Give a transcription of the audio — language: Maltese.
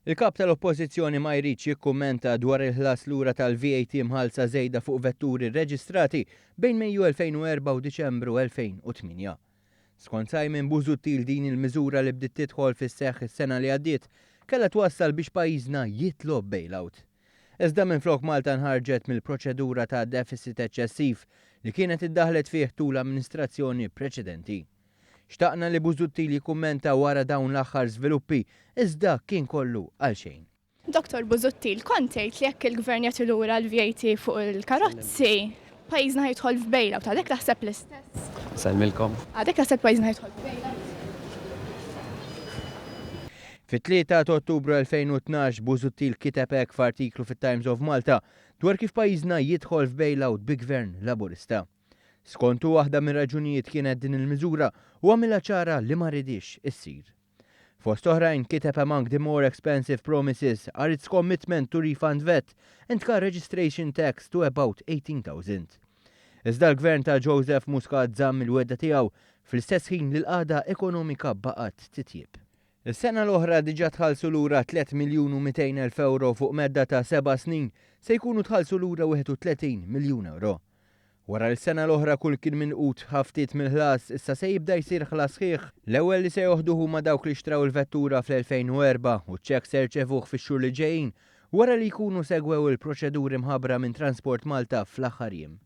Il-kap tal-Oppożizzjoni ma jridx jikkummenta dwar il-ħlas lura tal-VAT mħallsa żejda fuq vetturi rreġistrati bejn Mejju 2004 u Diċembru 2008. Skont Simon Busuttil din il-miżura li bdiet tidħol fis-seħħ is-sena li għaddiet kellha twassal biex pajjiżna jitlob bailout. Iżda minflok Malta nħarġet mill-proċedura ta' deficit eċċessiv li kienet iddaħlet fih tul amministrazzjoni preċedenti. Xtaqna li Busuttil jikkummenta wara dawn l-aħħar żviluppi iżda kien kollu għal xejn. Dr. Busuttil, kont tgħid li jekk il-gvern jagħti lura l-VAT fuq il-karozzi, pajjiżna ħajidħol f'bailout, għadek taħseb l-istess. Salmilkom. Għadek taħseb pajjiżna ħajidħol f'bailout. Fit-3 ta' Ottubru 2012 Busuttil kiteb hekk f'artiklu fit-Times of Malta dwar kif pajjiżna jidħol f'bailout bi gvern Laburista. Skontu waħda mir raġunijiet kienet din il-miżura u għamilha ċara li ma ridix issir. Fost oħrajn kiteb among the more expensive promises are its commitment to refund VAT and car registration tax to about 18,000. Iżda l-gvern ta' Joseph Muscat żamm il-wedda tiegħu fl-istess ħin li l-qagħda ekonomika baqgħet titjieb. Is-sena l-oħra diġà tħallsu lura 3,200,000 euro fuq medda ta' 7 snin se jkunu tħallsu lura 31 miljun euro. Wara l-sena l-oħra kull kien minqut ħaftit mill-ħlas issa se jibda jsir ħlas ħieħ. L-ewwel li se joħdu huma dawk li xtraw il-vettura fl-2004 u ċek se rċevuh fix-xhur li ġejjin wara li jkunu segwew il-proċeduri mħabbra minn Transport Malta fl-aħħar jiem.